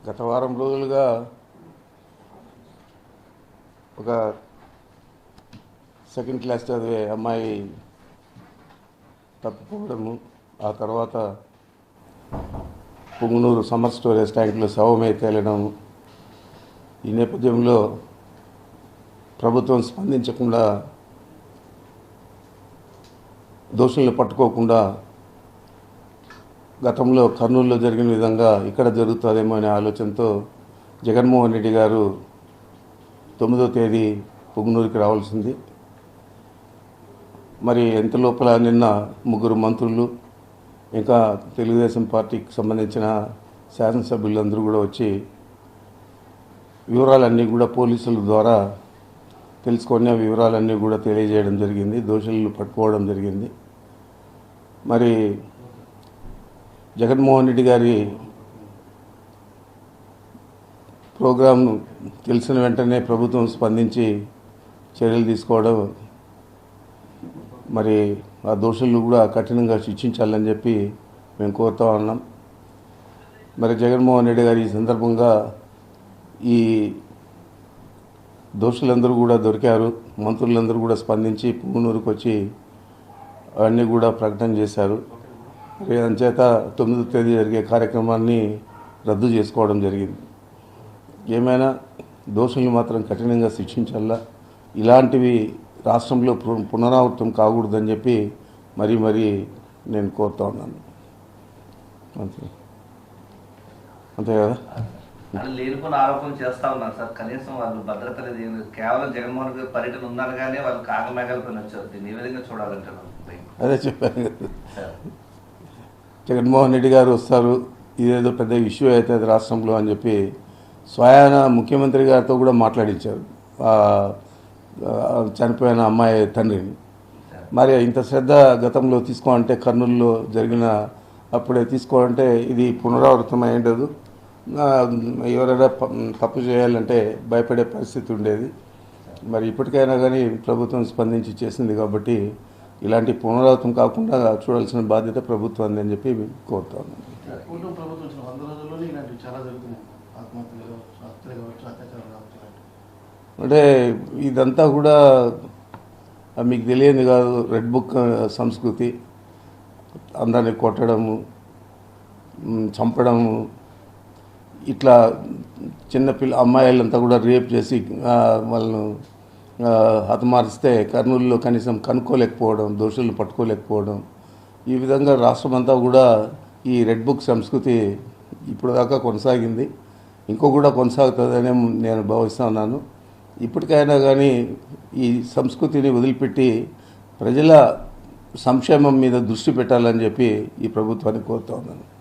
గత వారం రోజులుగా ఒక సెకండ్ క్లాస్ చదివే అమ్మాయి తప్పిపోవడము, ఆ తర్వాత పుంగనూరు సమ్మర్ స్టోరేజ్ ట్యాంకులో శవమై తేలడం, ఈ నేపథ్యంలో ప్రభుత్వం స్పందించకుండా, దోషులను పట్టుకోకుండా గతంలో కర్నూలులో జరిగిన విధంగా ఇక్కడ జరుగుతుందేమో అనే ఆలోచనతో జగన్మోహన్ రెడ్డి గారు 9వ తేదీ పుంగనూరుకి రావాల్సింది. మరి ఎంత లోపల నిన్న 3 మంత్రులు, ఇంకా తెలుగుదేశం పార్టీకి సంబంధించిన శాసనసభ్యులందరూ కూడా వచ్చి వివరాలన్నీ కూడా పోలీసుల ద్వారా తెలుసుకొని ఆ వివరాలన్నీ కూడా తెలియజేయడం జరిగింది. దోషులను పట్టుకోవడం జరిగింది. మరి జగన్మోహన్ రెడ్డి గారి ప్రోగ్రాం తెలిసిన వెంటనే ప్రభుత్వం స్పందించి చర్యలు తీసుకోవడం, మరి ఆ దోషులను కూడా కఠినంగా శిక్షించాలని చెప్పి మేము కోరుతా ఉన్నాం. మరి జగన్మోహన్ రెడ్డి గారు ఈ సందర్భంగా ఈ దోషులందరూ కూడా దొరికారు. మంత్రులందరూ కూడా స్పందించి పుంగనూరుకు వచ్చి అవన్నీ కూడా ప్రకటన చేశారు. అంచేత 9వ తేదీ జరిగే కార్యక్రమాన్ని రద్దు చేసుకోవడం జరిగింది. ఏమైనా దోషుల్ని మాత్రం కఠినంగా శిక్షించాలా, ఇలాంటివి రాష్ట్రంలో పునరావృతం కాకూడదని చెప్పి మరీ నేను కోరుతా ఉన్నాను. అంతే కదా. లేనిపోయిన ఆరోపణలు చేస్తా ఉన్నారు సార్. కనీసం వాళ్ళు భద్రత లేదు. కేవలం జగన్మోహన్ గారి పర్యటన ఉందనగానే వాళ్ళు కాగమేఘాలపైన వచ్చారు. దీన్ని ఏ విధంగా చూడాలంటారు? అదే చెప్పాను కదా, జగన్మోహన్ రెడ్డి గారు వస్తారు, ఇదేదో పెద్ద ఇష్యూ అవుతుంది రాష్ట్రంలో అని చెప్పి స్వయాన ముఖ్యమంత్రి గారితో కూడా మాట్లాడించారు చనిపోయిన అమ్మాయి తండ్రిని. మరి ఇంత శ్రద్ధ గతంలో తీసుకోవాలంటే, కర్నూలులో జరిగిన అప్పుడే తీసుకోవాలంటే ఇది పునరావృతం అయ్యేది. ఎవరైనా తప్పు చేయాలంటే భయపడే పరిస్థితి ఉండేది. మరి ఇప్పటికైనా కానీ ప్రభుత్వం స్పందించి చేసింది కాబట్టి ఇలాంటి పునరావృతం కాకుండా చూడాల్సిన బాధ్యత ప్రభుత్వాన్ని అని చెప్పి కోరుతా ఉన్నాను. అంటే ఇదంతా కూడా మీకు తెలియదు కాదు. రెడ్ బుక్ సంస్కృతి, అందరినీ కొట్టడము, చంపడము, ఇట్లా చిన్నపిల్ల అమ్మాయిలంతా కూడా రేప్ చేసి వాళ్ళను హతమారిస్తే కర్నూలులో కనీసం కనుక్కోలేకపోవడం, దోషులను పట్టుకోలేకపోవడం, ఈ విధంగా రాష్ట్రమంతా కూడా ఈ రెడ్ బుక్ సంస్కృతి ఇప్పుడు దాకా కొనసాగింది. ఇంకో కూడా కొనసాగుతుందనే నేను భావిస్తున్నాను. ఇప్పటికైనా కానీ ఈ సంస్కృతిని వదిలిపెట్టి ప్రజల సంక్షేమం మీద దృష్టి పెట్టాలని చెప్పి ఈ ప్రభుత్వాన్ని కోరుతా ఉన్నాను.